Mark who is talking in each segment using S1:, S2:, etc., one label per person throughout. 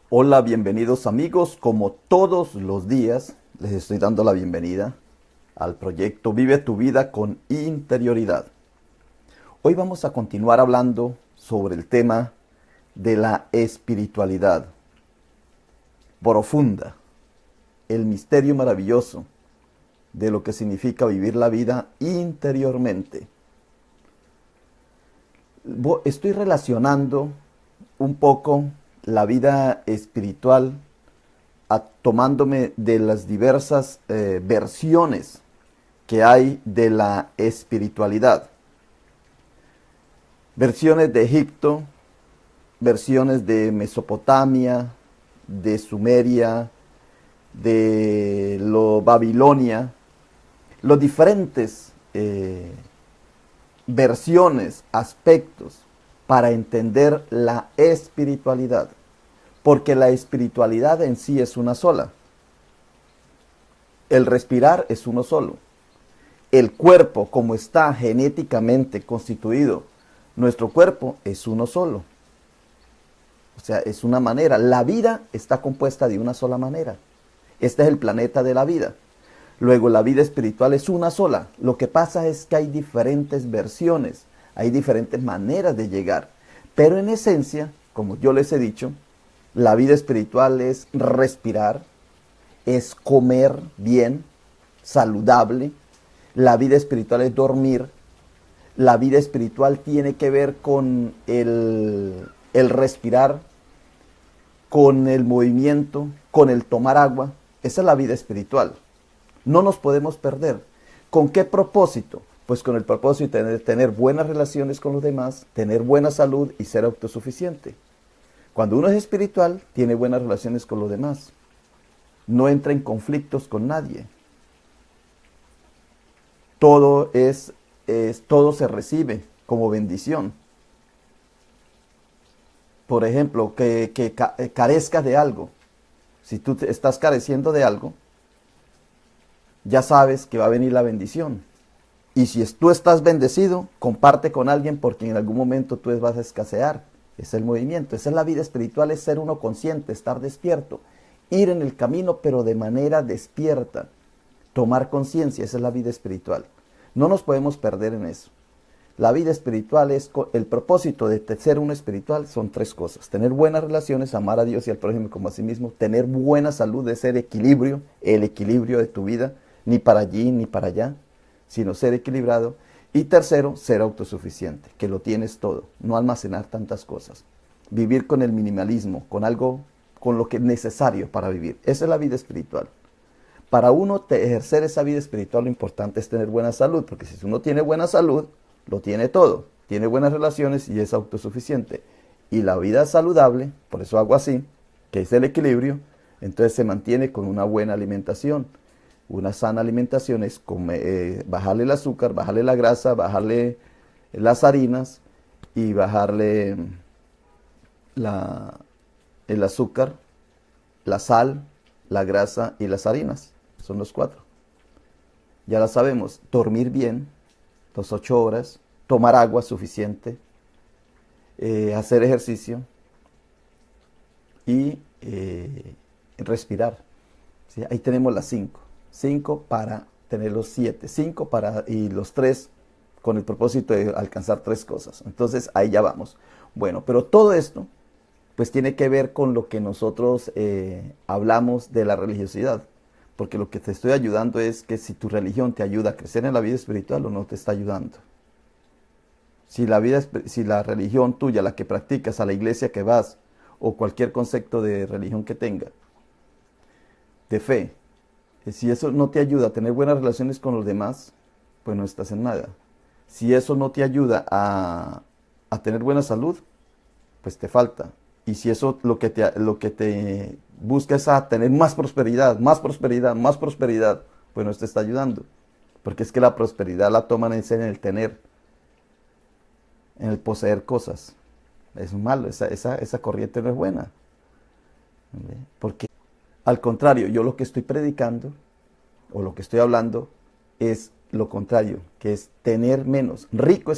S1: Hola, bienvenidos amigos. Como todos los días, les estoy dando la bienvenida al proyecto Vive tu vida con interioridad. Hoy vamos a continuar hablando sobre el tema de la espiritualidad profunda, el misterio maravilloso de lo que significa vivir la vida interiormente. Estoy relacionando un poco la vida espiritual tomándome de las diversas versiones que hay de la espiritualidad. Versiones de Egipto, versiones de Mesopotamia, de Sumeria, de Babilonia, los diferentes versiones, aspectos para entender la espiritualidad. Porque la espiritualidad en sí es una sola. El respirar es uno solo. El cuerpo, como está genéticamente constituido, nuestro cuerpo es uno solo. O sea, es una manera. La vida está compuesta de una sola manera. Este es el planeta de la vida. Luego, la vida espiritual es una sola. Lo que pasa es que hay diferentes versiones, hay diferentes maneras de llegar. Pero en esencia, como yo les he dicho, la vida espiritual es respirar, es comer bien, saludable. La vida espiritual es dormir. La vida espiritual tiene que ver con el respirar, con el movimiento, con el tomar agua. Esa es la vida espiritual. No nos podemos perder. ¿Con qué propósito? Pues con el propósito de tener buenas relaciones con los demás, tener buena salud y ser autosuficiente. Cuando uno es espiritual, tiene buenas relaciones con los demás. No entra en conflictos con nadie. Todo se recibe como bendición. Por ejemplo, que carezcas de algo. Si tú estás careciendo de algo, ya sabes que va a venir la bendición. Y si tú estás bendecido, comparte con alguien porque en algún momento tú vas a escasear. Es el movimiento. Esa es la vida espiritual, es ser uno consciente, estar despierto. Ir en el camino, pero de manera despierta. Tomar conciencia, esa es la vida espiritual. No nos podemos perder en eso. La vida espiritual es, el propósito de ser uno espiritual son tres cosas. Tener buenas relaciones, amar a Dios y al prójimo como a sí mismo. Tener buena salud, de ser equilibrio, el equilibrio de tu vida. Ni para allí ni para allá, sino ser equilibrado. Y tercero, ser autosuficiente, que lo tienes todo, no almacenar tantas cosas. Vivir con el minimalismo, con algo, con lo que es necesario para vivir. Esa es la vida espiritual. Para uno ejercer esa vida espiritual lo importante es tener buena salud, porque si uno tiene buena salud, lo tiene todo. Tiene buenas relaciones y es autosuficiente. Y la vida saludable, por eso hago así, que es el equilibrio, entonces se mantiene con una buena alimentación. Una sana alimentación es bajarle el azúcar, bajarle la grasa, bajarle las harinas y bajarle el azúcar, la sal, la grasa y las harinas. Son los cuatro. Ya la sabemos. Dormir bien, 8 horas, tomar agua suficiente, hacer ejercicio y respirar. ¿Sí? Ahí tenemos las 5. 5 para tener los 7, 5 para y los 3 con el propósito de alcanzar 3 cosas. Entonces ahí ya vamos. Bueno, pero todo esto pues tiene que ver con lo que nosotros hablamos de la religiosidad. Porque lo que te estoy ayudando es que si tu religión te ayuda a crecer en la vida espiritual o no te está ayudando. Si la religión tuya, la que practicas, a la iglesia que vas o cualquier concepto de religión que tenga, de fe, si eso no te ayuda a tener buenas relaciones con los demás, pues no estás en nada. Si eso no te ayuda a tener buena salud, pues te falta. Y si eso lo que te busca es a tener más prosperidad, más prosperidad, más prosperidad, pues no te está ayudando. Porque es que la prosperidad la toman en el tener, en el poseer cosas. Es malo, esa corriente no es buena. Porque al contrario, yo lo que estoy predicando o lo que estoy hablando es lo contrario, que es tener menos. Rico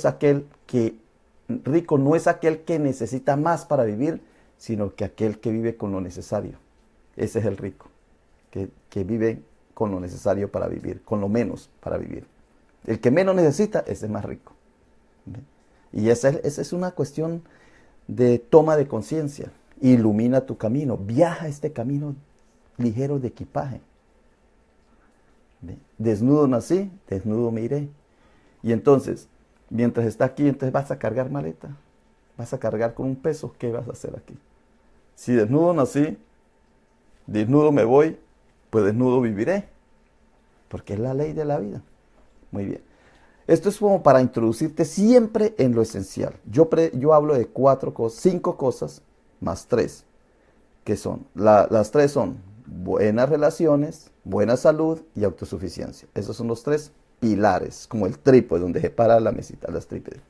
S1: no es aquel que necesita más para vivir, sino que aquel que vive con lo necesario. Ese es el rico, que vive con lo necesario para vivir, con lo menos para vivir. El que menos necesita, ese es más rico. Y esa es una cuestión de toma de conciencia. Ilumina tu camino, viaja este camino ligero de equipaje. Desnudo nací, desnudo me iré. Y entonces, mientras está aquí, entonces vas a cargar maleta, vas a cargar con un peso, ¿qué vas a hacer aquí? Si desnudo nací, desnudo me voy, pues desnudo viviré, porque es la ley de la vida. Muy bien. Esto es como para introducirte siempre en lo esencial. Yo hablo de 5 cosas más 3, que son, las 3 son buenas relaciones, buena salud y autosuficiencia. Esos son los 3 pilares, como el trípode donde se para la mesita, las trípodes.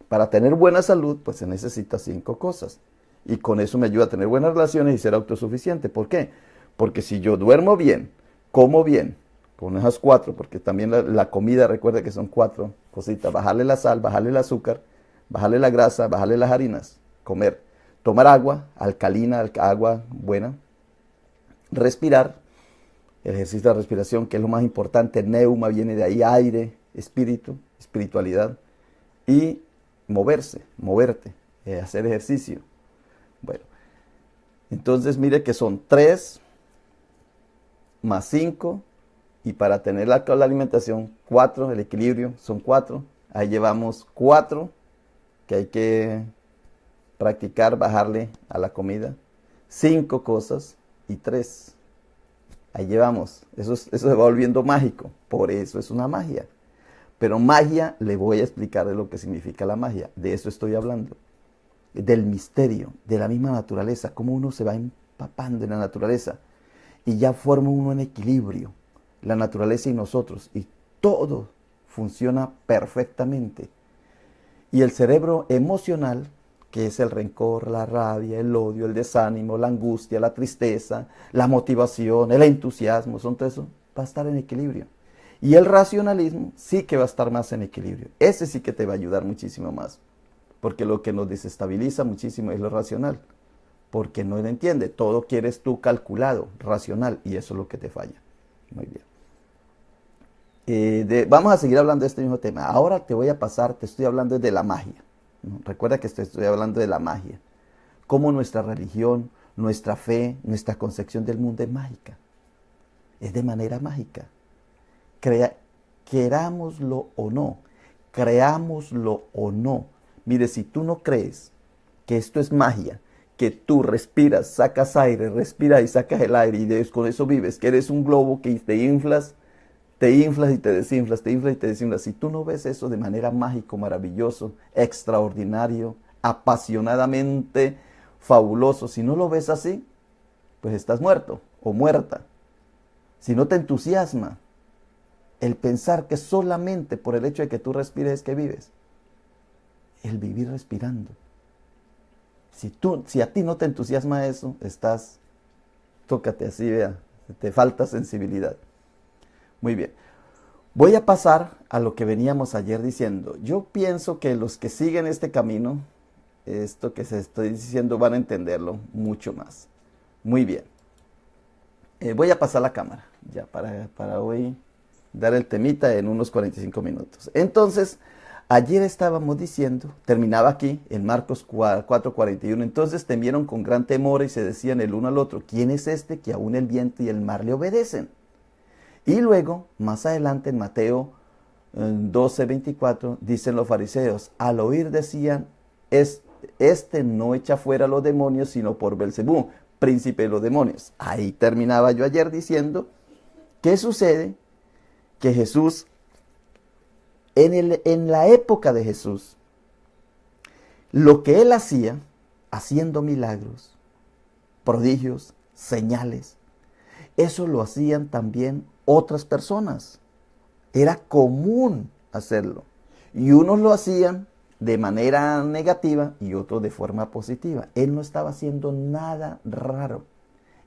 S1: Para tener buena salud, pues se necesita 5 cosas. Y con eso me ayuda a tener buenas relaciones y ser autosuficiente. ¿Por qué? Porque si yo duermo bien, como bien, con esas 4, porque también la comida, recuerda que son 4 cositas: bajarle la sal, bajarle el azúcar, bajarle la grasa, bajarle las harinas, comer, tomar agua alcalina, agua buena, respirar, el ejercicio de respiración, que es lo más importante. Neuma viene de ahí, aire, espíritu, espiritualidad, y moverte, hacer ejercicio. Bueno, entonces mire que son 3 más 5, y para tener la alimentación 4, el equilibrio son 4. Ahí llevamos 4 que hay que practicar, bajarle a la comida. 5 cosas y 3. Ahí llevamos. Eso se va volviendo mágico. Por eso es una magia. Pero magia, le voy a explicar de lo que significa la magia. De eso estoy hablando. Del misterio, de la misma naturaleza. Cómo uno se va empapando en la naturaleza. Y ya forma uno en equilibrio. La naturaleza y nosotros. Y todo funciona perfectamente. Y el cerebro emocional, que es el rencor, la rabia, el odio, el desánimo, la angustia, la tristeza, la motivación, el entusiasmo, son todo eso, va a estar en equilibrio. Y el racionalismo sí que va a estar más en equilibrio. Ese sí que te va a ayudar muchísimo más. Porque lo que nos desestabiliza muchísimo es lo racional. Porque no lo entiende. Todo quieres tú calculado, racional, y eso es lo que te falla. Muy bien. Vamos a seguir hablando de este mismo tema. Ahora te estoy hablando de la magia. ¿No? Recuerda que estoy hablando de la magia. Cómo nuestra religión, nuestra fe, nuestra concepción del mundo es mágica. Es de manera mágica. Querámoslo o no, creámoslo o no. Mire, si tú no crees que esto es magia, que tú respiras, sacas aire, respiras y sacas el aire y con eso vives, que eres un globo que te inflas y te desinflas, te inflas y te desinflas. Si tú no ves eso de manera mágico, maravilloso, extraordinario, apasionadamente fabuloso, si no lo ves así, pues estás muerto o muerta. Si no te entusiasma el pensar que solamente por el hecho de que tú respires es que vives, el vivir respirando. Si a ti no te entusiasma eso, tócate así, vea, te falta sensibilidad. Muy bien. Voy a pasar a lo que veníamos ayer diciendo. Yo pienso que los que siguen este camino, esto que se estoy diciendo, van a entenderlo mucho más. Muy bien. Voy a pasar la cámara, ya para hoy dar el temita en unos 45 minutos. Entonces, ayer estábamos diciendo, terminaba aquí en Marcos 4:41, entonces temieron con gran temor y se decían el uno al otro: ¿quién es este que aún el viento y el mar le obedecen? Y luego, más adelante en Mateo 12:24, dicen los fariseos, al oír decían, este no echa fuera a los demonios, sino por Belcebú, príncipe de los demonios. Ahí terminaba yo ayer diciendo, ¿qué sucede? Que Jesús, en la época de Jesús, lo que él hacía, haciendo milagros, prodigios, señales, eso lo hacían también otras personas. Era común hacerlo. Y unos lo hacían de manera negativa y otros de forma positiva. Él no estaba haciendo nada raro.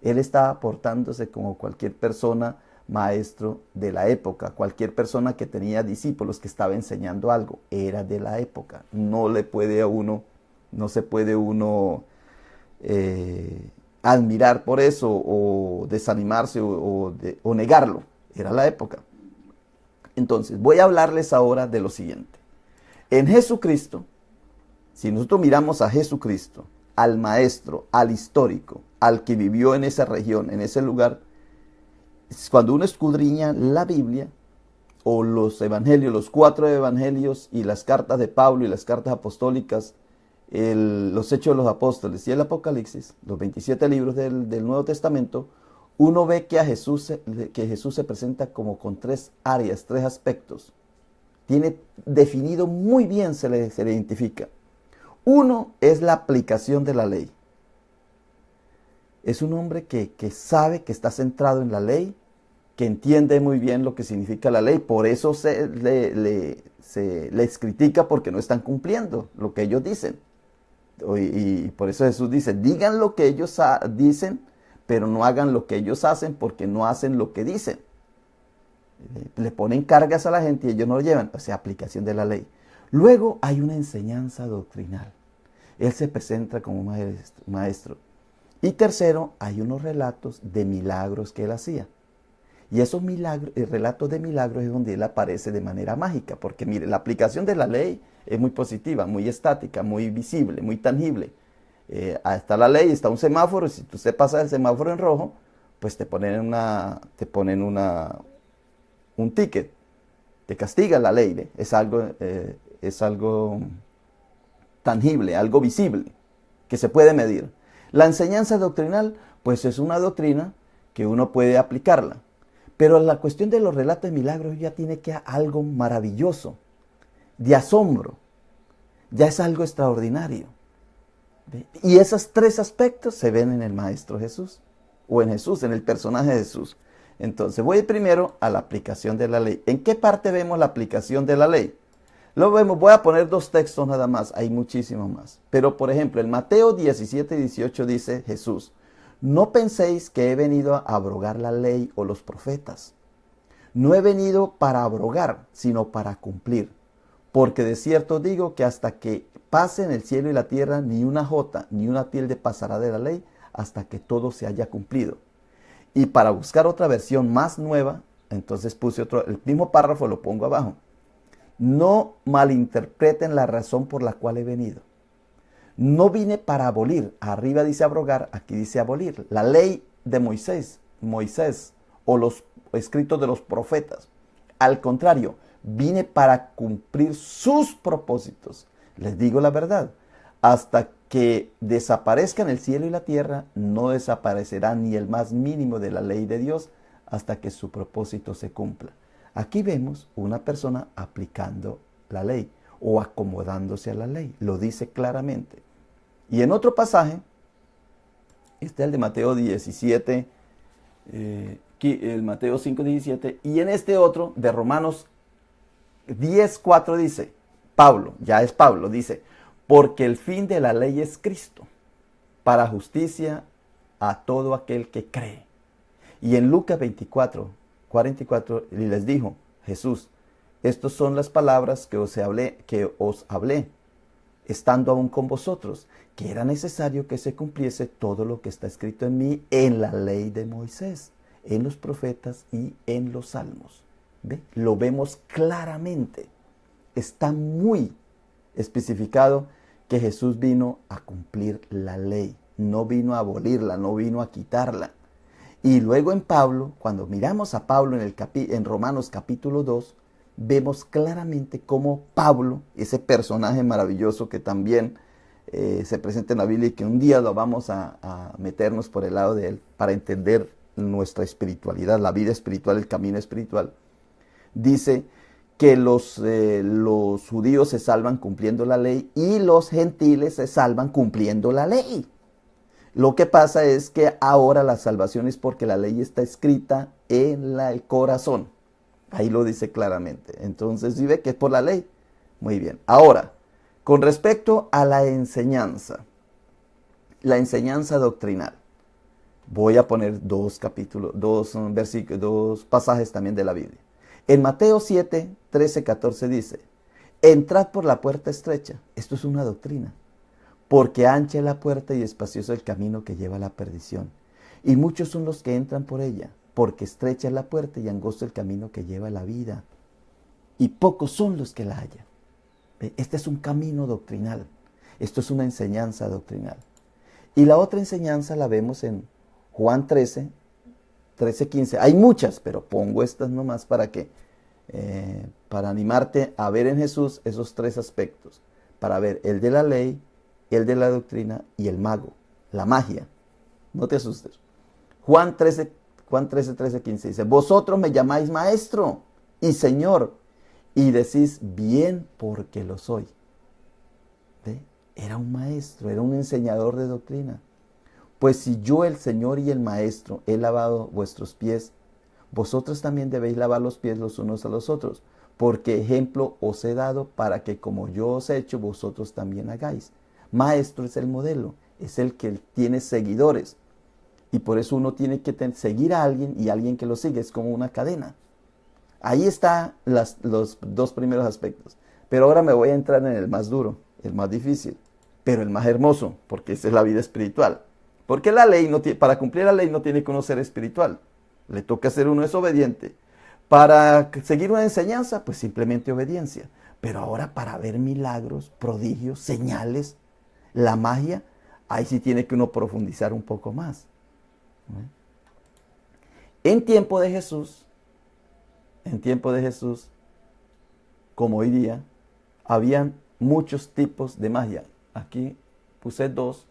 S1: Él estaba portándose como cualquier persona, maestro de la época. Cualquier persona que tenía discípulos, que estaba enseñando algo. Era de la época. No se puede uno admirar por eso o desanimarse o negarlo. Era la época. Entonces, voy a hablarles ahora de lo siguiente. En Jesucristo, si nosotros miramos a Jesucristo, al maestro, al histórico, al que vivió en esa región, en ese lugar, cuando uno escudriña la Biblia o los evangelios, los 4 evangelios y las cartas de Pablo y las cartas apostólicas, los Hechos de los Apóstoles y el Apocalipsis, los 27 libros del Nuevo Testamento, uno ve que Jesús se presenta como con 3 áreas, 3 aspectos. Tiene definido muy bien, se le identifica. Uno es la aplicación de la ley. Es un hombre que sabe que está centrado en la ley, que entiende muy bien lo que significa la ley. Por eso se les critica porque no están cumpliendo lo que ellos dicen. Y por eso Jesús dice, digan lo que ellos dicen, pero no hagan lo que ellos hacen porque no hacen lo que dicen. Le ponen cargas a la gente y ellos no lo llevan. O sea, aplicación de la ley. Luego hay una enseñanza doctrinal. Él se presenta como maestro. Y tercero, hay unos relatos de milagros que él hacía. Y esos milagros, el relato de milagros es donde él aparece de manera mágica. Porque mire, la aplicación de la ley es muy positiva, muy estática, muy visible, muy tangible. Está la ley, está un semáforo, y si tú se pasas el semáforo en rojo, pues te ponen un ticket, te castiga la ley, ¿ve? Es algo tangible, algo visible, que se puede medir. La enseñanza doctrinal, pues es una doctrina que uno puede aplicarla. Pero la cuestión de los relatos de milagros ya tiene que algo maravilloso, de asombro, ya es algo extraordinario. ¿Ve? Y esos 3 aspectos se ven en el Maestro Jesús, o en Jesús, en el personaje de Jesús. Entonces voy primero a la aplicación de la ley. ¿En qué parte vemos la aplicación de la ley? Lo vemos, voy a poner 2 textos nada más, hay muchísimos más. Pero por ejemplo, en Mateo 17 y 18 dice Jesús, no penséis que he venido a abrogar la ley o los profetas. No he venido para abrogar, sino para cumplir. Porque de cierto digo que hasta que pasen el cielo y la tierra, ni una jota ni una tilde pasará de la ley hasta que todo se haya cumplido. Y para buscar otra versión más nueva, entonces puse el mismo párrafo, lo pongo abajo. No malinterpreten la razón por la cual he venido. No vine para abolir. Arriba dice abrogar, aquí dice abolir. La ley de Moisés o los escritos de los profetas. Al contrario, vine para cumplir sus propósitos. Les digo la verdad. Hasta que desaparezcan el cielo y la tierra, no desaparecerá ni el más mínimo de la ley de Dios hasta que su propósito se cumpla. Aquí vemos una persona aplicando la ley o acomodándose a la ley. Lo dice claramente. Y en otro pasaje, este es el de Mateo 17, el Mateo 5, 17, y en este otro de Romanos 10, 4 dice, Pablo, ya es Pablo, dice, porque el fin de la ley es Cristo, para justicia a todo aquel que cree. Y en Lucas 24, 44, les dijo Jesús, estas son las palabras que os hablé, estando aún con vosotros, que era necesario que se cumpliese todo lo que está escrito en mí, en la ley de Moisés, en los profetas y en los salmos. ¿Ve? Lo vemos claramente. Está muy especificado que Jesús vino a cumplir la ley, no vino a abolirla, no vino a quitarla. Y luego en Pablo, cuando miramos a Pablo en Romanos capítulo 2, vemos claramente cómo Pablo, ese personaje maravilloso que también se presenta en la Biblia y que un día lo vamos a meternos por el lado de él para entender nuestra espiritualidad, la vida espiritual, el camino espiritual, dice que los judíos se salvan cumpliendo la ley y los gentiles se salvan cumpliendo la ley. Lo que pasa es que ahora la salvación es porque la ley está escrita en el corazón. Ahí lo dice claramente. Entonces, ¿sí ve que es por la ley? Muy bien. Ahora, con respecto a la enseñanza doctrinal, voy a poner 2 pasajes también de la Biblia. En Mateo 7, 13, 14 dice, entrad por la puerta estrecha. Esto es una doctrina. Porque ancha es la puerta y espacioso el camino que lleva a la perdición. Y muchos son los que entran por ella, porque estrecha es la puerta y angosto el camino que lleva a la vida. Y pocos son los que la hallan. Este es un camino doctrinal. Esto es una enseñanza doctrinal. Y la otra enseñanza la vemos en Juan 13, 15. Hay muchas, pero pongo estas nomás para animarte a ver en Jesús esos tres aspectos. Para ver el de la ley, el de la doctrina y el mago, la magia. No te asustes. Juan 13, 15 dice, vosotros me llamáis maestro y señor, y decís bien porque lo soy. ¿Ve? Era un maestro, era un enseñador de doctrina. Pues si yo, el Señor y el Maestro, he lavado vuestros pies, vosotros también debéis lavar los pies los unos a los otros, porque ejemplo os he dado para que como yo os he hecho, vosotros también hagáis. Maestro es el modelo, es el que tiene seguidores. Y por eso uno tiene que seguir a alguien y alguien que lo sigue, es como una cadena. Ahí están los dos primeros aspectos. Pero ahora me voy a entrar en el más duro, el más difícil, pero el más hermoso, porque esa es la vida espiritual. Porque la ley para cumplir la ley no tiene que uno ser espiritual. Le toca ser uno es obediente. Para seguir una enseñanza, pues simplemente obediencia. Pero ahora para ver milagros, prodigios, señales, la magia, ahí sí tiene que uno profundizar un poco más. En tiempo de Jesús, como hoy día, habían muchos tipos de magia. Aquí puse dos,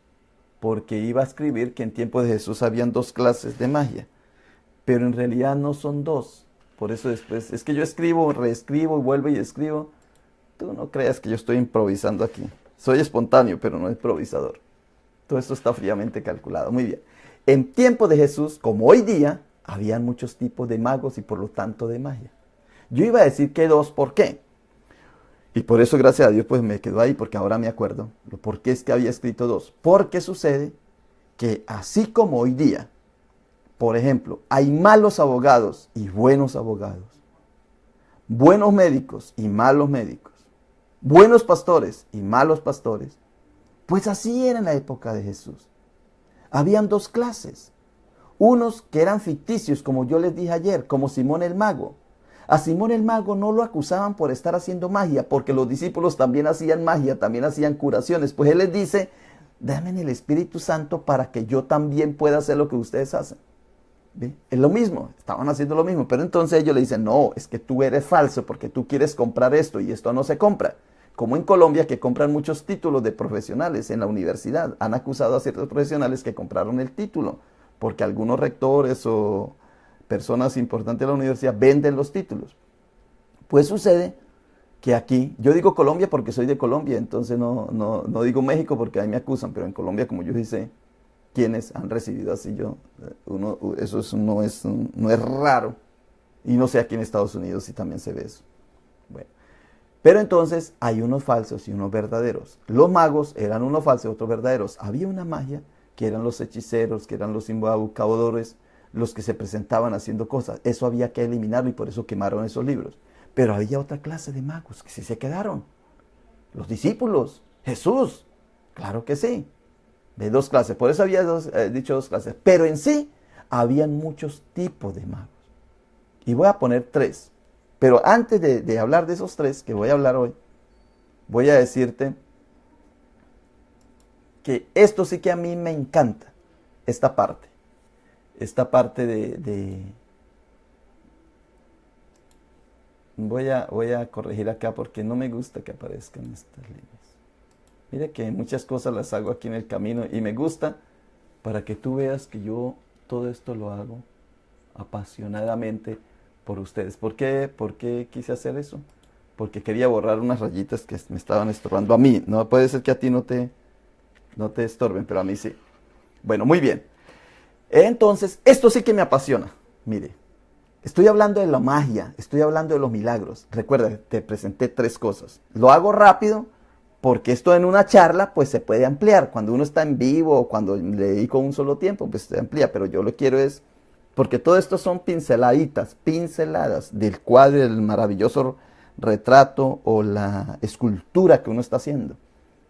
S1: porque iba a escribir que en tiempo de Jesús habían dos clases de magia. Pero en realidad no son dos. Por eso después, es que yo escribo, reescribo, vuelvo y escribo. Tú no creas que yo estoy improvisando aquí. Soy espontáneo, pero no improvisador. Todo esto está fríamente calculado. Muy bien. En tiempo de Jesús, como hoy día, habían muchos tipos de magos y por lo tanto de magia. Yo iba a decir que dos, ¿por qué? Y por eso, gracias a Dios, pues me quedó ahí, porque ahora me acuerdo. ¿Por qué es que había escrito dos? Porque sucede que así como hoy día, por ejemplo, hay malos abogados y buenos abogados, buenos médicos y malos médicos, buenos pastores y malos pastores, pues así era en la época de Jesús. Habían dos clases. Unos que eran ficticios, como yo les dije ayer, como Simón el Mago. A Simón el Mago no lo acusaban por estar haciendo magia, porque los discípulos también hacían magia, también hacían curaciones. Pues él les dice, dame el Espíritu Santo para que yo también pueda hacer lo que ustedes hacen. ¿Ve? Es lo mismo, estaban haciendo lo mismo. Pero entonces ellos le dicen, no, es que tú eres falso porque tú quieres comprar esto y esto no se compra. Como en Colombia, que compran muchos títulos de profesionales en la universidad. Han acusado a ciertos profesionales que compraron el título, porque algunos rectores o personas importantes de la universidad venden los títulos. Pues sucede que aquí, yo digo Colombia porque soy de Colombia, entonces no digo México porque ahí me acusan, pero en Colombia, como yo dice, quienes han recibido así no es raro. Y no sé aquí en Estados Unidos si también se ve eso. Bueno. Pero entonces hay unos falsos y unos verdaderos. Los magos eran unos falsos y otros verdaderos. Había una magia que eran los hechiceros, que eran los embaucadores, los que se presentaban haciendo cosas. Eso había que eliminarlo y por eso quemaron esos libros. Pero había otra clase de magos que sí se quedaron. Los discípulos, Jesús, claro que sí. De dos clases, por eso había dicho dos clases. Pero en sí, habían muchos tipos de magos. Y voy a poner tres. Pero antes de hablar de esos tres que voy a hablar hoy, voy a decirte que esto sí que a mí me encanta, esta parte. Esta parte Voy a corregir acá porque no me gusta que aparezcan estas líneas. Mira que muchas cosas las hago aquí en el camino y me gusta para que tú veas que yo todo esto lo hago apasionadamente por ustedes. ¿Por qué quise hacer eso? Porque quería borrar unas rayitas que me estaban estorbando a mí. No puede ser que a ti no te estorben, pero a mí sí. Bueno, muy bien. Entonces, esto sí que me apasiona. Mire, estoy hablando de la magia, estoy hablando de los milagros. Recuerda, te presenté tres cosas. Lo hago rápido porque esto en una charla pues se puede ampliar. Cuando uno está en vivo o cuando le dedico un solo tiempo, pues se amplía. Pero yo lo quiero es, porque todo esto son pinceladas del cuadro, del maravilloso retrato o la escultura que uno está haciendo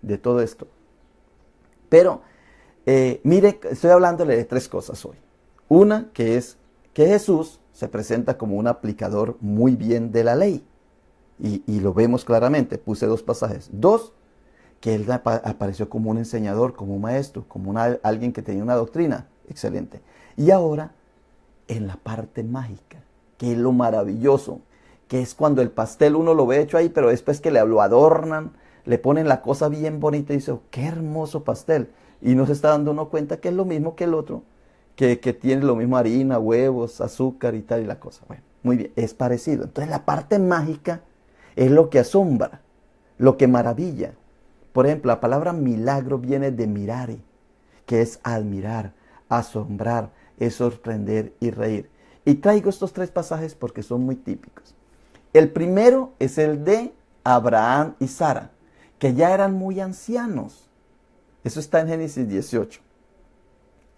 S1: de todo esto. Pero, mire, estoy hablándole de tres cosas hoy. Una, que es que Jesús se presenta como un aplicador muy bien de la ley. Y lo vemos claramente, puse dos pasajes. Dos, que él apareció como un enseñador, como un maestro, como alguien que tenía una doctrina. Excelente. Y ahora, en la parte mágica, que es lo maravilloso, que es cuando el pastel uno lo ve hecho ahí, pero después que lo adornan, le ponen la cosa bien bonita y dice, oh, qué hermoso pastel. Y no se está dando uno cuenta que es lo mismo que el otro, que tiene lo mismo harina, huevos, azúcar y tal y la cosa. Bueno, muy bien, es parecido. Entonces la parte mágica es lo que asombra, lo que maravilla. Por ejemplo, la palabra milagro viene de mirare, que es admirar, asombrar, es sorprender y reír. Y traigo estos tres pasajes porque son muy típicos. El primero es el de Abraham y Sara, que ya eran muy ancianos. Eso está en Génesis 18.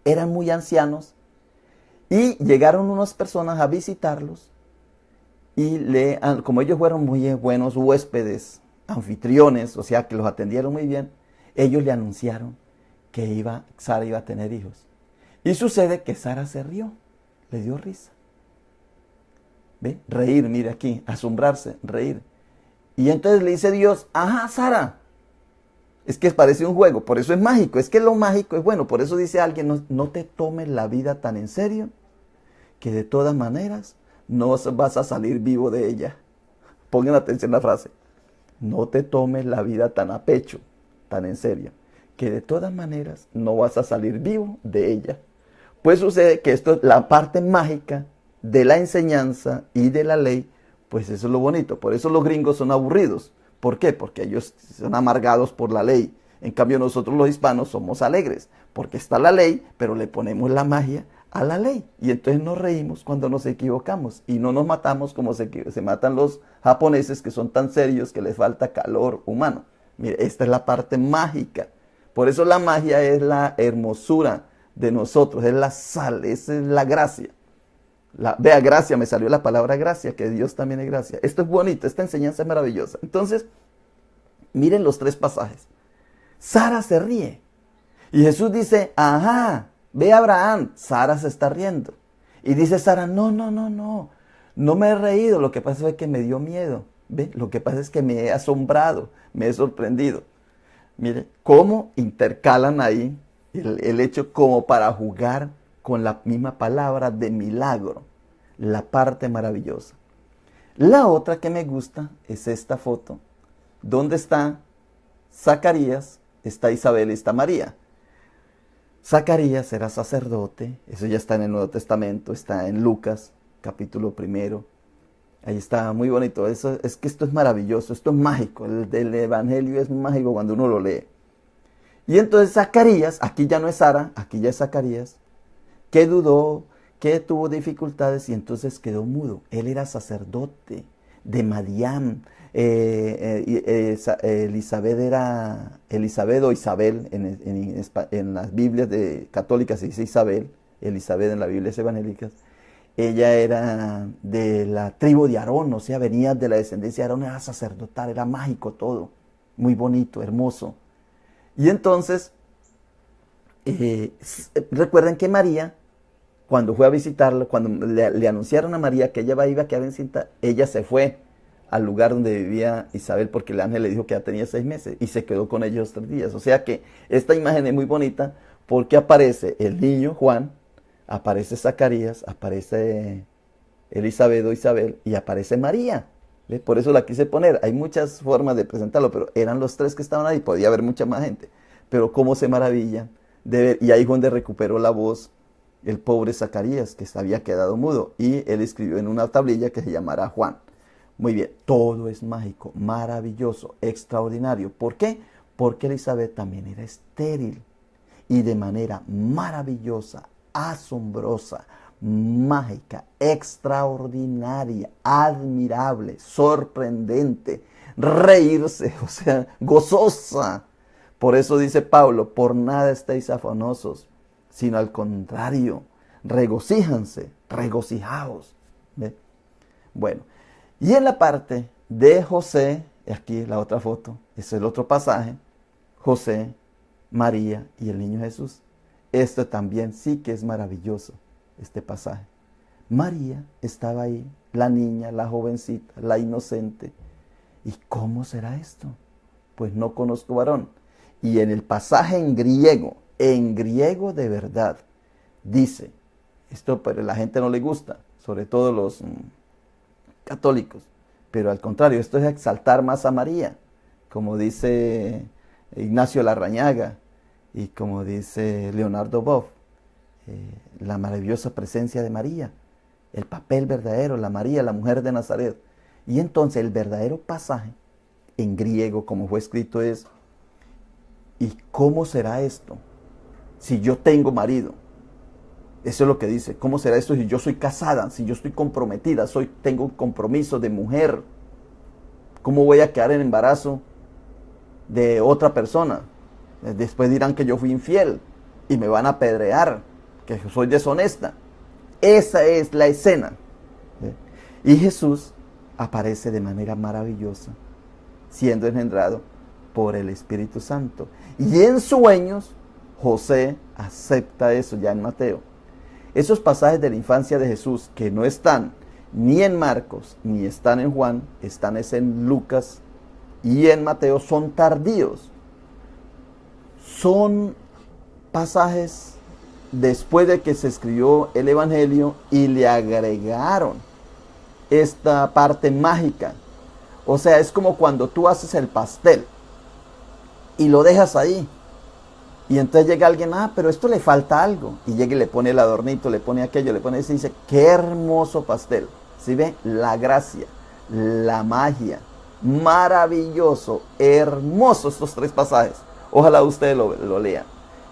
S1: Eran muy ancianos y llegaron unas personas a visitarlos y como ellos fueron muy buenos huéspedes, anfitriones, o sea que los atendieron muy bien, ellos le anunciaron que Sara iba a tener hijos. Y sucede que Sara se rió, le dio risa. ¿Ve? Reír, mire aquí, asombrarse, reír. Y entonces le dice Dios, ajá, Sara. Es que parece un juego, por eso es mágico. Es que lo mágico es bueno, por eso dice alguien, no te tomes la vida tan en serio, que de todas maneras no vas a salir vivo de ella. Pongan atención a la frase. No te tomes la vida tan a pecho, tan en serio, que de todas maneras no vas a salir vivo de ella. Pues sucede que esto es la parte mágica de la enseñanza y de la ley, pues eso es lo bonito. Por eso los gringos son aburridos. ¿Por qué? Porque ellos son amargados por la ley. En cambio nosotros los hispanos somos alegres, porque está la ley, pero le ponemos la magia a la ley. Y entonces nos reímos cuando nos equivocamos y no nos matamos como se matan los japoneses, que son tan serios que les falta calor humano. Mire, esta es la parte mágica. Por eso la magia es la hermosura de nosotros, es la sal, es la gracia. Vea, gracia, me salió la palabra gracia, que Dios también es gracia. Esto es bonito, esta enseñanza es maravillosa. Entonces, miren los tres pasajes. Sara se ríe. Y Jesús dice, ajá, ve a Abraham, Sara se está riendo. Y dice Sara, no me he reído, lo que pasa es que me dio miedo. ¿Ve? Lo que pasa es que me he asombrado, me he sorprendido. Mire, cómo intercalan ahí el hecho como para jugar con la misma palabra de milagro, la parte maravillosa. La otra que me gusta es esta foto, donde está Zacarías, está Isabel y está María. Zacarías era sacerdote, eso ya está en el Nuevo Testamento, está en Lucas, capítulo 1. Ahí está, muy bonito. Es que esto es maravilloso, esto es mágico. El Evangelio es mágico cuando uno lo lee. Y entonces Zacarías, aquí ya no es Sara, aquí ya es Zacarías, que dudó, que tuvo dificultades y entonces quedó mudo. Él era sacerdote de Madián. Elizabeth o Isabel, en las Biblias católicas se dice Isabel, Elizabeth en las Biblias evangélicas. Ella era de la tribu de Aarón, o sea, venía de la descendencia de Aarón, era sacerdotal, era mágico todo, muy bonito, hermoso. Y entonces, recuerden que María, cuando fue a visitarlo, cuando le anunciaron a María que ella iba a quedar encinta, ella se fue al lugar donde vivía Isabel porque el ángel le dijo que ya tenía 6 meses y se quedó con ellos 3 días. O sea que esta imagen es muy bonita porque aparece el niño Juan, aparece Zacarías, aparece Elizabeth o Isabel y aparece María. ¿Ve? Por eso la quise poner. Hay muchas formas de presentarlo, pero eran los 3 que estaban ahí, podía haber mucha más gente. Pero cómo se maravillan de ver. Y ahí es donde recuperó la voz el pobre Zacarías, que se había quedado mudo. Y él escribió en una tablilla que se llamará Juan. Muy bien, todo es mágico, maravilloso, extraordinario. ¿Por qué? Porque Elizabeth también era estéril. Y de manera maravillosa, asombrosa, mágica, extraordinaria, admirable, sorprendente, reírse, o sea, gozosa. Por eso dice Pablo, por nada estéis afanosos, sino al contrario, regocíjanse, regocijaos. ¿Ve? Bueno, y en la parte de José, aquí la otra foto, es el otro pasaje, José María y el niño Jesús. Esto también sí que es maravilloso, este pasaje. María estaba ahí, la niña, la jovencita, la inocente. ¿Y cómo será esto? Pues no conozco varón. Y en el pasaje en griego de verdad, dice, esto pero a la gente no le gusta, sobre todo los católicos, pero al contrario, esto es exaltar más a María, como dice Ignacio Larrañaga y como dice Leonardo Boff, la maravillosa presencia de María, el papel verdadero, la María, la mujer de Nazaret. Y entonces el verdadero pasaje en griego, como fue escrito, es: ¿y cómo será esto si yo tengo marido? Eso es lo que dice. ¿Cómo será esto si yo soy casada, si yo estoy comprometida, tengo un compromiso de mujer? ¿Cómo voy a quedar en embarazo de otra persona? Después dirán que yo fui infiel y me van a apedrear, que soy deshonesta. Esa es la escena. Y Jesús aparece de manera maravillosa, siendo engendrado por el Espíritu Santo. Y en sueños, José acepta eso ya en Mateo. Esos pasajes de la infancia de Jesús que no están ni en Marcos ni están en Juan, están en Lucas y en Mateo, son tardíos. Son pasajes después de que se escribió el Evangelio y le agregaron esta parte mágica. O sea, es como cuando tú haces el pastel y lo dejas ahí. Y entonces llega alguien, pero esto le falta algo. Y llega y le pone el adornito, le pone aquello, le pone eso y dice, qué hermoso pastel. ¿Sí ve? La gracia, la magia, maravilloso, hermoso estos tres pasajes. Ojalá ustedes lo lean.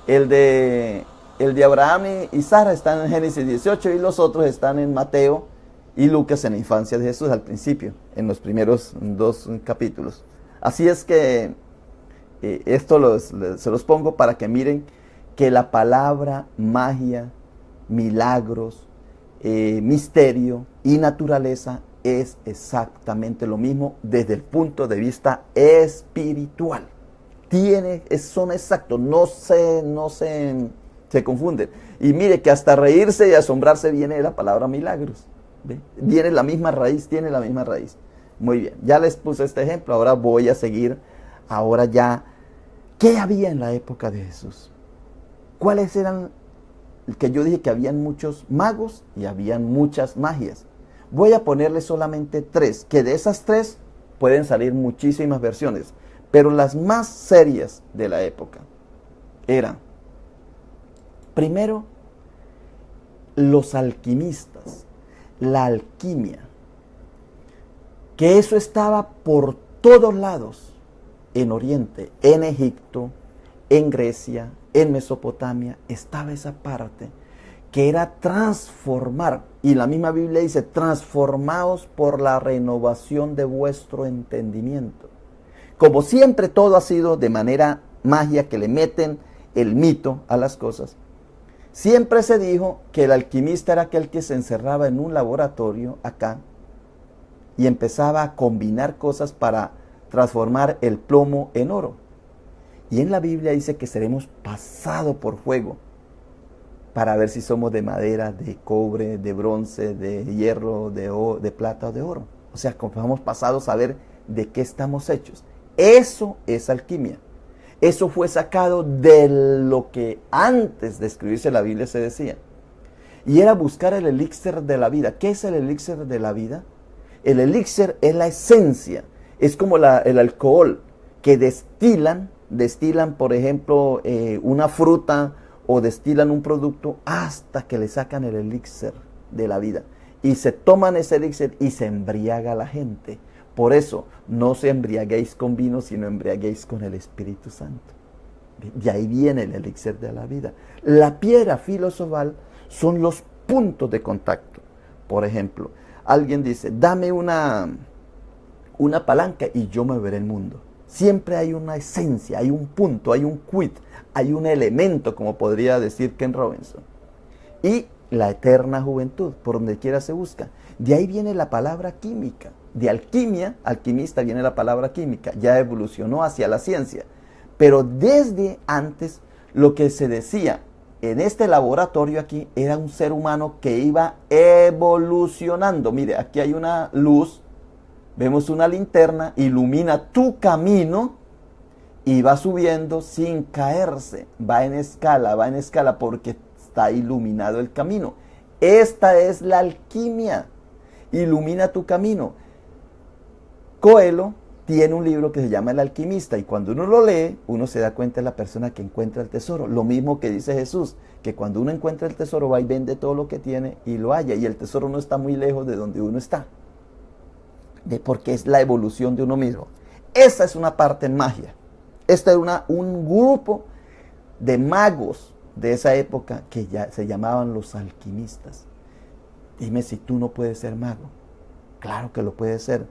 S1: El de Abraham y Sara están en Génesis 18 y los otros están en Mateo y Lucas, en la infancia de Jesús al principio, en los primeros 2 capítulos. Así es que esto se los pongo para que miren que la palabra magia, milagros, misterio y naturaleza es exactamente lo mismo desde el punto de vista espiritual. Son exactos, no se confunden. Y mire que hasta reírse y asombrarse viene de la palabra milagros. ¿Ve? Tiene la misma raíz. Muy bien, ya les puse este ejemplo, ahora voy a seguir. Ahora ya, ¿qué había en la época de Jesús? ¿Cuáles eran? Que yo dije que habían muchos magos y habían muchas magias. Voy a ponerle solamente 3, que de esas 3 pueden salir muchísimas versiones, pero las más serias de la época eran, primero, los alquimistas, la alquimia, que eso estaba por todos lados, en Oriente, en Egipto, en Grecia, en Mesopotamia, estaba esa parte que era transformar, y la misma Biblia dice, transformaos por la renovación de vuestro entendimiento. Como siempre todo ha sido de manera magia, que le meten el mito a las cosas, siempre se dijo que el alquimista era aquel que se encerraba en un laboratorio acá y empezaba a combinar cosas para transformar el plomo en oro. Y en la Biblia dice que seremos pasados por fuego para ver si somos de madera, de cobre, de bronce, de hierro, de plata o de oro. O sea, como vamos pasados a ver de qué estamos hechos. Eso es alquimia. Eso fue sacado de lo que antes de escribirse la Biblia se decía. Y era buscar el elixir de la vida. ¿Qué es el elixir de la vida? El elixir es la esencia. Es como el alcohol que destilan, por ejemplo, una fruta o destilan un producto hasta que le sacan el elixir de la vida. Y se toman ese elixir y se embriaga la gente. Por eso, no se embriaguéis con vino, sino embriaguéis con el Espíritu Santo. De ahí viene el elixir de la vida. La piedra filosofal son los puntos de contacto. Por ejemplo, alguien dice, dame una palanca y yo me veré el mundo. Siempre hay una esencia, hay un punto, hay un quid, hay un elemento, como podría decir Ken Robinson. Y la eterna juventud, por donde quiera se busca. De ahí viene la palabra química. De alquimia, alquimista, viene la palabra química. Ya evolucionó hacia la ciencia. Pero desde antes, lo que se decía en este laboratorio aquí era un ser humano que iba evolucionando. Mire, aquí hay una luz, vemos una linterna, ilumina tu camino y va subiendo sin caerse. Va en escala porque está iluminado el camino. Esta es la alquimia. Ilumina tu camino. Coelho tiene un libro que se llama El Alquimista y cuando uno lo lee, uno se da cuenta de la persona que encuentra el tesoro. Lo mismo que dice Jesús, que cuando uno encuentra el tesoro va y vende todo lo que tiene y lo halla. Y el tesoro no está muy lejos de donde uno está. Porque es la evolución de uno mismo. Esa es una parte en magia. Este era un grupo de magos de esa época que ya se llamaban los alquimistas. Dime si tú no puedes ser mago. Claro que lo puedes ser.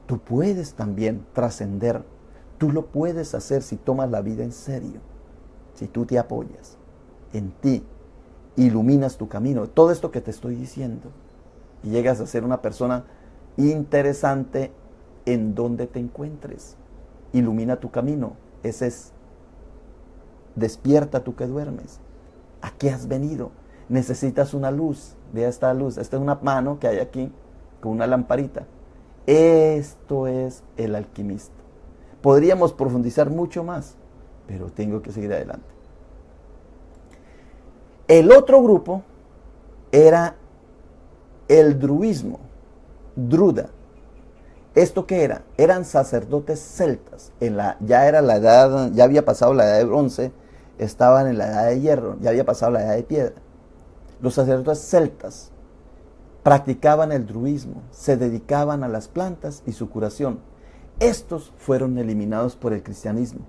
S1: Tú puedes también trascender. Tú lo puedes hacer si tomas la vida en serio. Si tú te apoyas en ti, iluminas tu camino. Todo esto que te estoy diciendo. Y llegas a ser una persona interesante en donde te encuentres. Ilumina tu camino. Ese es, despierta tú que duermes. ¿A qué has venido? Necesitas una luz. Vea esta luz. Esta es una mano que hay aquí con una lamparita. Esto es el alquimista. Podríamos profundizar mucho más, pero tengo que seguir adelante. El otro grupo era el druismo. Druda. ¿Esto qué era? Eran sacerdotes celtas. Ya era la edad, ya había pasado la edad de bronce, estaban en la edad de hierro, ya había pasado la edad de piedra. Los sacerdotes celtas practicaban el druismo, se dedicaban a las plantas y su curación. Estos fueron eliminados por el cristianismo,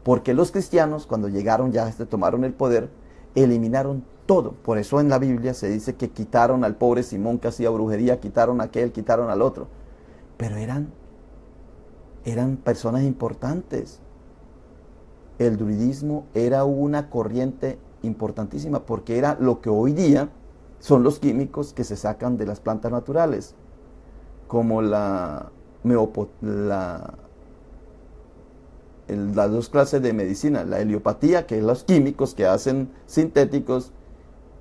S1: porque los cristianos cuando llegaron ya tomaron el poder, eliminaron todo. Por eso en la Biblia se dice que quitaron al pobre Simón que hacía brujería, quitaron a aquel, quitaron al otro. Pero eran personas importantes. El druidismo era una corriente importantísima porque era lo que hoy día son los químicos que se sacan de las plantas naturales, como las dos clases de medicina, la heliopatía, que es los químicos que hacen sintéticos,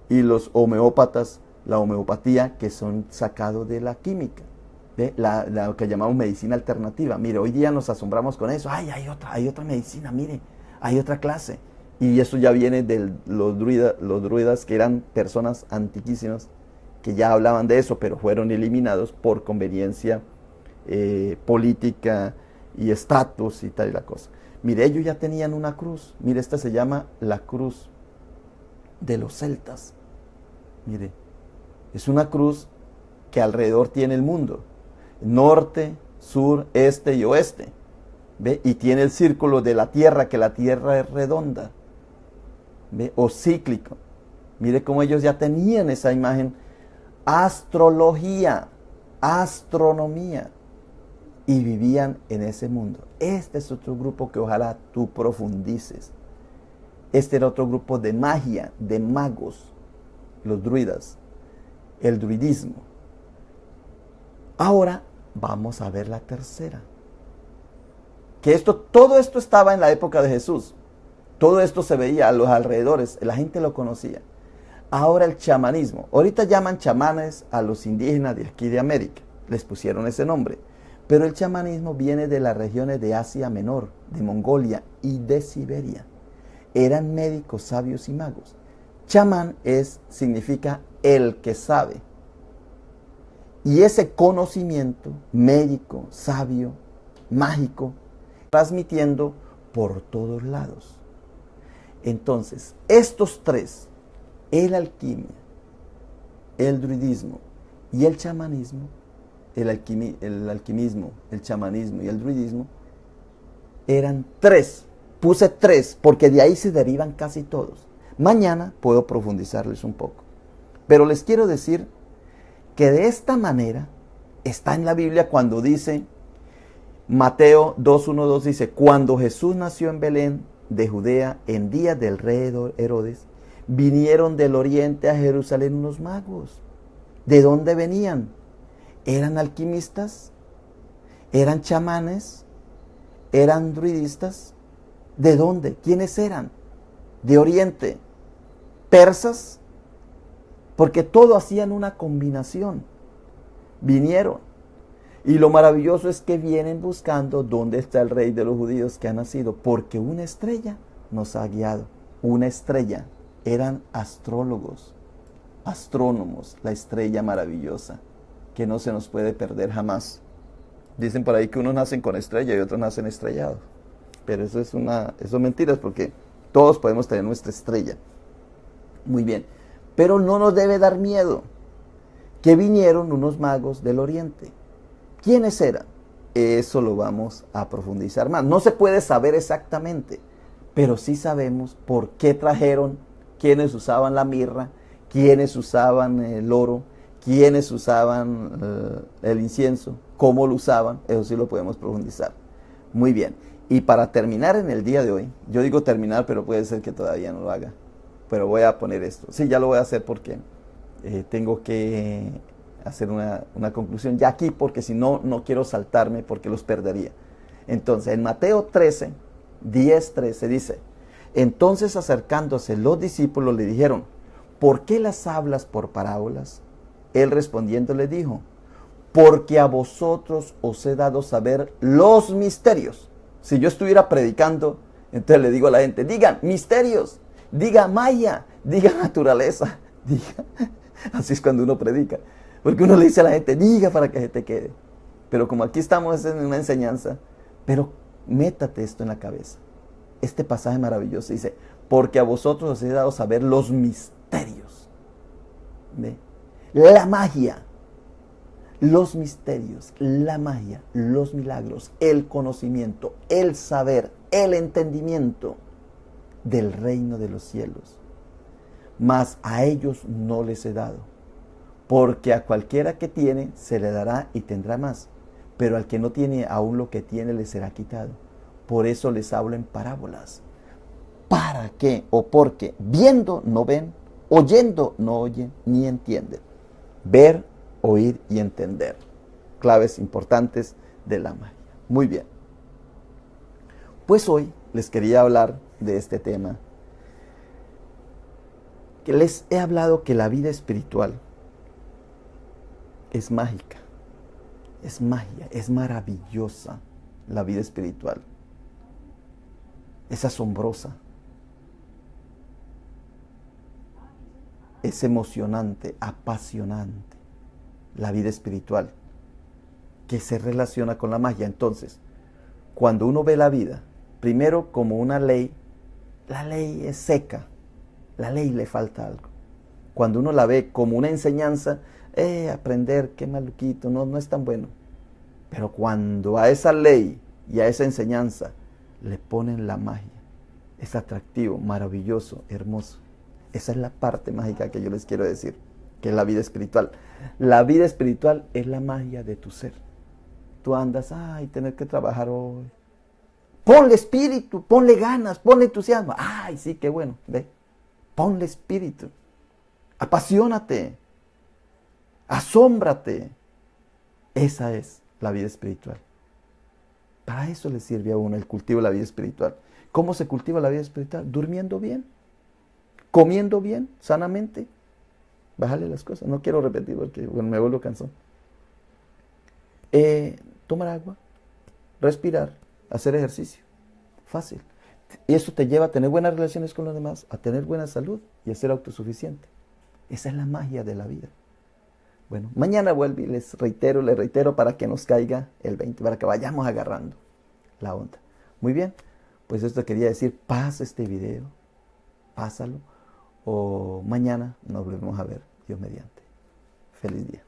S1: y los homeópatas, la homeopatía, que son sacados de la química, de la que llamamos medicina alternativa. Mire, hoy día nos asombramos con eso. Ay, hay otra medicina, mire, hay otra clase. Y eso ya viene de los druidas, que eran personas antiquísimas que ya hablaban de eso, pero fueron eliminados por conveniencia política y estatus y tal y la cosa. Mire, ellos ya tenían una cruz. Mire, esta se llama la cruz de los celtas. Mire, es una cruz que alrededor tiene el mundo. Norte, sur, este y oeste. ¿Ve? Y tiene el círculo de la tierra, que la tierra es redonda. ¿Ve? O cíclico. Mire cómo ellos ya tenían esa imagen. Astrología, astronomía. Y vivían en ese mundo. Este es otro grupo que ojalá tú profundices. Este era otro grupo de magia, de magos, los druidas, el druidismo. Ahora vamos a ver la tercera. Que todo esto estaba en la época de Jesús. Todo esto se veía a los alrededores, la gente lo conocía. Ahora el chamanismo. Ahorita llaman chamanes a los indígenas de aquí de América. Les pusieron ese nombre. Pero el chamanismo viene de las regiones de Asia Menor, de Mongolia y de Siberia. Eran médicos, sabios y magos. Chamán significa el que sabe. Y ese conocimiento médico, sabio, mágico, transmitiendo por todos lados. Entonces, estos tres, el alquimia, el druidismo y el chamanismo, el alquimismo, el chamanismo y el druidismo, eran tres. Puse tres porque de ahí se derivan casi todos. Mañana puedo profundizarles un poco. Pero les quiero decir que de esta manera está en la Biblia cuando dice, Mateo 2:1-2 dice, cuando Jesús nació en Belén de Judea en días del rey Herodes, vinieron del oriente a Jerusalén unos magos. ¿De dónde venían? ¿Eran alquimistas? ¿Eran chamanes? ¿Eran druidistas? ¿De dónde? ¿Quiénes eran? De Oriente. ¿Persas? Porque todo hacían una combinación. Vinieron. Y lo maravilloso es que vienen buscando dónde está el rey de los judíos que ha nacido. Porque una estrella nos ha guiado. Una estrella. Eran astrólogos, astrónomos, la estrella maravillosa, que no se nos puede perder jamás. Dicen por ahí que unos nacen con estrella y otros nacen estrellados. Pero eso es mentiras, porque todos podemos tener nuestra estrella. Muy bien. Pero no nos debe dar miedo que vinieron unos magos del oriente. ¿Quiénes eran? Eso lo vamos a profundizar más. No se puede saber exactamente, pero sí sabemos por qué trajeron, quiénes usaban la mirra, quiénes usaban el oro, quiénes usaban el incienso, cómo lo usaban. Eso sí lo podemos profundizar. Muy bien. Y para terminar en el día de hoy, yo digo terminar, pero puede ser que todavía no lo haga. Pero voy a poner esto. Sí, ya lo voy a hacer porque tengo que hacer una conclusión ya aquí, porque si no, no quiero saltarme porque los perdería. Entonces, en Mateo 13, 10, 13 dice: entonces acercándose los discípulos le dijeron: ¿por qué las hablas por parábolas? Él respondiendo le dijo: porque a vosotros os he dado saber los misterios. Si yo estuviera predicando, entonces le digo a la gente: digan misterios, diga maya, diga naturaleza, diga. Así es cuando uno predica, porque uno le dice a la gente: diga para que se te quede. Pero como aquí estamos en una enseñanza, pero métate esto en la cabeza. Este pasaje maravilloso dice: porque a vosotros os he dado saber los misterios. ¿Ve? La magia, los misterios, la magia, los milagros, el conocimiento, el saber, el entendimiento del reino de los cielos. Mas a ellos no les he dado, porque a cualquiera que tiene se le dará y tendrá más, pero al que no tiene, aún lo que tiene le será quitado. Por eso les hablo en parábolas. ¿Para qué? O porque viendo no ven, oyendo no oyen ni entienden. Ver, oír y entender. Claves importantes de la magia. Muy bien. Pues hoy les quería hablar de este tema. Que les he hablado que la vida espiritual es mágica. Es magia, es maravillosa la vida espiritual. Es asombrosa. Es emocionante, apasionante la vida espiritual, que se relaciona con la magia. Entonces, cuando uno ve la vida, primero como una ley, la ley es seca, la ley le falta algo. Cuando uno la ve como una enseñanza, aprender, qué maluquito, no es tan bueno. Pero cuando a esa ley y a esa enseñanza le ponen la magia, es atractivo, maravilloso, hermoso. Esa es la parte mágica que yo les quiero decir, que es la vida espiritual. La vida espiritual es la magia de tu ser. Tú andas, tener que trabajar hoy. Ponle espíritu, ponle ganas, ponle entusiasmo. Ay, sí, qué bueno, ve. Ponle espíritu. Apasionate. Asómbrate. Esa es la vida espiritual. Para eso le sirve a uno el cultivo de la vida espiritual. ¿Cómo se cultiva la vida espiritual? Durmiendo bien, comiendo bien, sanamente. Bájale las cosas. No quiero repetir porque me vuelvo cansón. Tomar agua, respirar, hacer ejercicio. Fácil. Y eso te lleva a tener buenas relaciones con los demás, a tener buena salud y a ser autosuficiente. Esa es la magia de la vida. Bueno, mañana vuelvo y les reitero para que nos caiga el 20, para que vayamos agarrando la onda. Muy bien, pues esto quería decir: pasa este video, pásalo, o mañana nos volvemos a ver, Dios mediante. Feliz día.